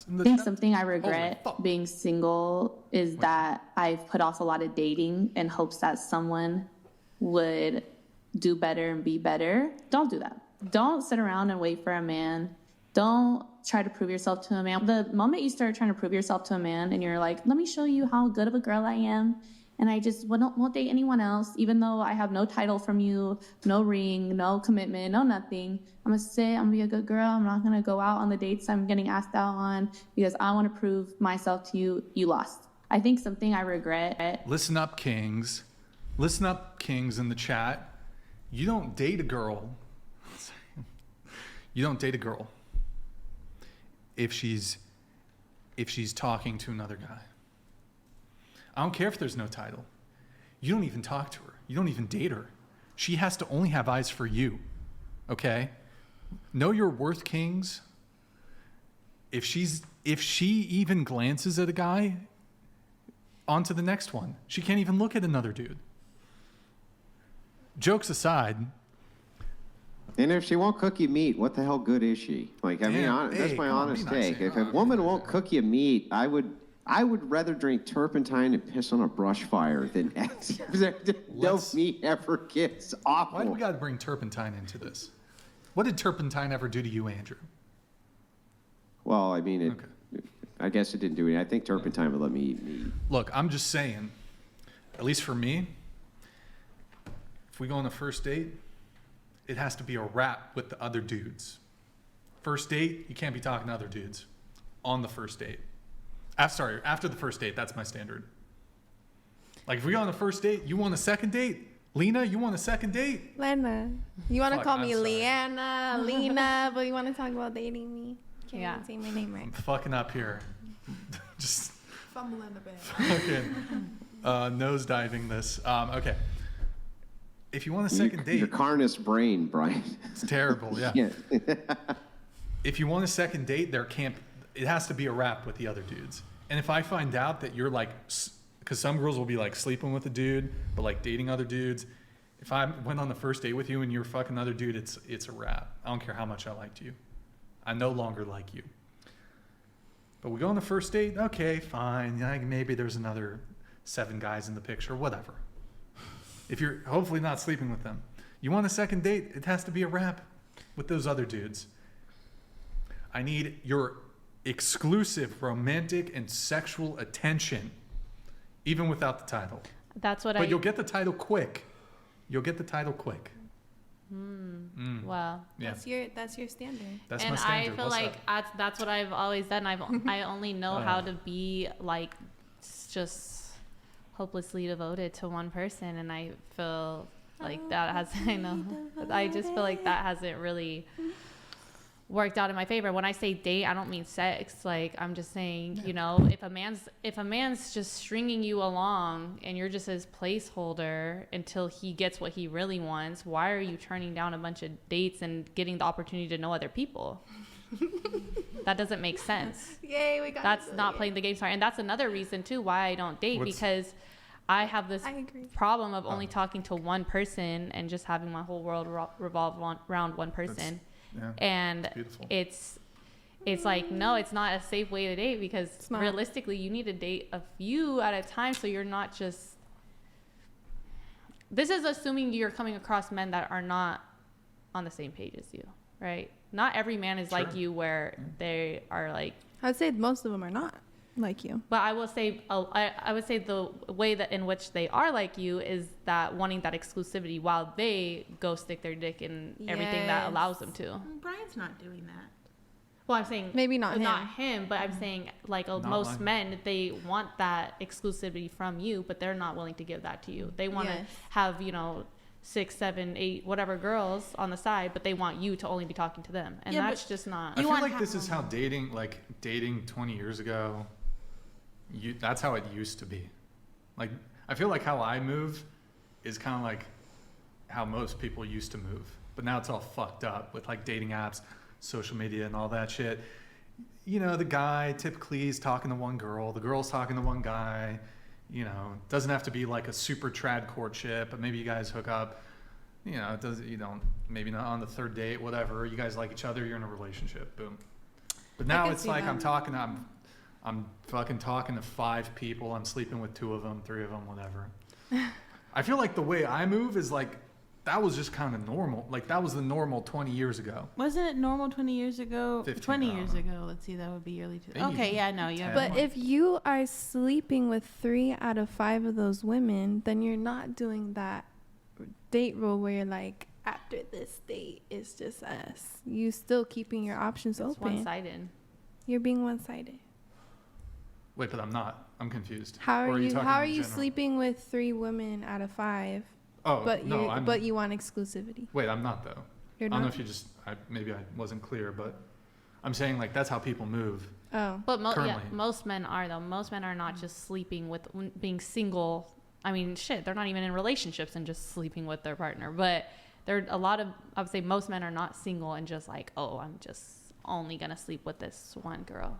I think something I regret being single is that I've put off a lot of dating in hopes that someone would do better and be better. Don't do that. Don't sit around and wait for a man. Don't try to prove yourself to a man. The moment you start trying to prove yourself to a man and you're like, let me show you how good of a girl I am, and I just won't date anyone else, even though I have no title from you, no ring, no commitment, no nothing. I'm going to sit, I'm going to be a good girl. I'm not going to go out on the dates I'm getting asked out on because I want to prove myself to you. You lost. I think something I regret. Listen up, kings. Listen up, kings in the chat. You don't date a girl. You don't date a girl if she's talking to another guy. I don't care if there's no title. You don't even talk to her. You don't even date her. She has to only have eyes for you, okay? Know your worth, kings. If she even glances at a guy, on to the next one. She can't even look at another dude. Jokes aside. And if she won't cook you meat, what the hell good is she? Like, I mean, that's my honest take. If a woman won't cook you meat, I would rather drink turpentine and piss on a brush fire than no meat ever gets awful. Why do we got to bring turpentine into this? What did turpentine ever do to you, Andrew? Well, I mean, I guess it didn't do anything. I think turpentine would let me eat meat. Look, I'm just saying, at least for me, if we go on a first date, it has to be a wrap with the other dudes. First date, you can't be talking to other dudes on the first date. After the first date, that's my standard. Like, if we go on a first date, you want a second date? Lena, you want a second date? Lena. You want to call me Leanna, Lena, but you want to talk about dating me? Can't even say my name right. I'm fucking up here. Just fumbling a bit. Fucking nosediving this. Okay. If you want a second date... Your carnous brain, Brian. It's terrible, yeah. If you want a second date, it has to be a wrap with the other dudes. And if I find out that you're like, because some girls will be like sleeping with a dude, but like dating other dudes. If I went on the first date with you and you're fucking other dude, it's a wrap. I don't care how much I liked you. I no longer like you. But we go on the first date, okay, fine. Maybe there's another 7 guys in the picture, whatever. If you're hopefully not sleeping with them. You want a second date, it has to be a wrap with those other dudes. I need your exclusive romantic and sexual attention, even without the title. But you'll get the title quick. Wow. Yeah. That's your standard. That's my standard. I feel that's what I've always done. I only know how to be like just hopelessly devoted to one person, and I feel like that has I just feel like that hasn't really worked out in my favor. When I say date, I don't mean sex. Like, I'm just saying, if a man's just stringing you along and you're just his placeholder until he gets what he really wants, why are you turning down a bunch of dates and getting the opportunity to know other people? That doesn't make sense. Yay, we got That's not playing the game smart. And that's another reason too why I don't date, because I have this problem of only talking to one person and just having my whole world revolve around one person. And it's like, no, it's not a safe way to date, because realistically you need to date a few at a time, so you're not just, this is assuming you're coming across men that are not on the same page as you, right? Not every man is like you, where they are like, I'd say most of them are not like you. But I will say, I would say the way that in which they are like you is that wanting that exclusivity while they go stick their dick in everything that allows them to. Brian's not doing that. Well, I'm saying maybe not him, but I'm saying like most men, they want that exclusivity from you, but they're not willing to give that to you. They want to have 6, 7, 8, whatever girls on the side, but they want you to only be talking to them, and that's just not. I feel like this is how dating 20 years ago. That's how it used to be. Like, I feel like how I move is kind of like how most people used to move, but now it's all fucked up with like dating apps, social media, and all that shit. The guy typically is talking to one girl, the girl's talking to one guy. It doesn't have to be like a super trad courtship, but maybe you guys hook up. Maybe not on the third date, whatever. You guys like each other, you're in a relationship. Boom. But now it's like I'm fucking talking to 5 people. I'm sleeping with 2 of them, 3 of them, whatever. I feel like the way I move is like, that was just kind of normal. Like that was the normal 20 years ago. Wasn't it normal 20 years ago? 15, 20 years ago. Let's see, that would be early. Maybe Okay, yeah, no, you have. But if you are sleeping with 3 out of 5 of those women, then you're not doing that date rule where you're like, after this date, it's just us. You still keeping your options It's open. one-sided. You're being one-sided. Wait, but I'm not. I'm confused. How Or are you? talking How are in you general? sleeping with 3 women out of 5? Oh, But no, I'm. but you want exclusivity. Wait, I'm not though. You're I don't know not. if you just. Maybe I wasn't clear, but I'm saying like that's how people move. Oh. But Currently. most men are though. Most men are not just sleeping with being single. I mean, shit, they're not even in relationships and just sleeping with their partner. But there are a lot of, I would say most men are not single and just like, oh, I'm just only gonna sleep with this one girl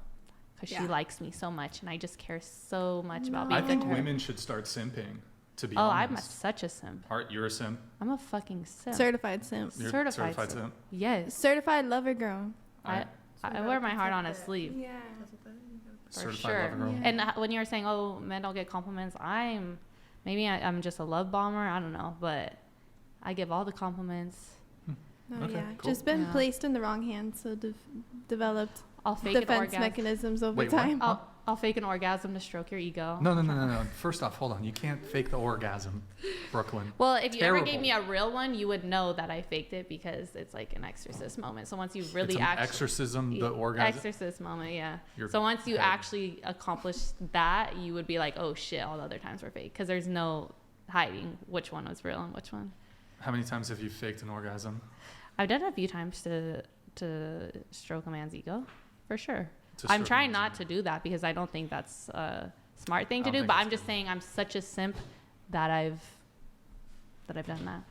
because Yeah. she likes me so much and I just care so much about No. I being think with her. women should start simping. To be Oh, I'm honest. such a simp. Art, you're a simp. I'm a fucking simp. Certified simp. You're Certified simp. simp. Yes. Certified lover girl. I wear my heart on a sleeve. Yeah. For certified sure. lover girl. Yeah. And when you were saying, oh, men don't get compliments, I'm just a love bomber. I don't know, but I give all the compliments. No, Okay, yeah. cool. Just been Yeah. placed in the wrong hands, so developed I'll fake an defense orgasm. mechanisms over Wait, what? time. I'll fake an orgasm to stroke your ego. No. First off, hold on. You can't fake the orgasm, Brooklyn. Well, if you ever Terrible. gave me a real one, you would know that I faked it because it's like an exorcist moment. So once you It's really an actually exorcism, the orgasm. exorcist moment, yeah. Your So once you head. actually accomplish that, you would be like, oh shit, all the other times were fake because there's no hiding which one was real and which one. How many times have you faked an orgasm? I've done it a few times to stroke a man's ego, for sure. To I'm stroke trying a not man's to do that because I don't think that's a smart thing I to don't do. think But it's I'm just good. saying I'm such a simp that I've done that.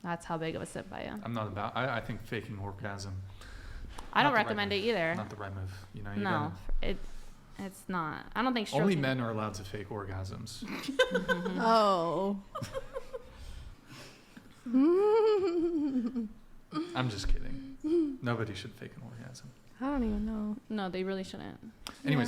That's how big of a simp I am. I'm not about. I think faking orgasm. I don't not the right recommend move. it either. Not the right move. You know. You No, it's not. I don't think gotta, only stroking. men are allowed to fake orgasms. Oh. I'm just kidding. Nobody should fake an orgasm. I don't even know. No, they really shouldn't. Anyways,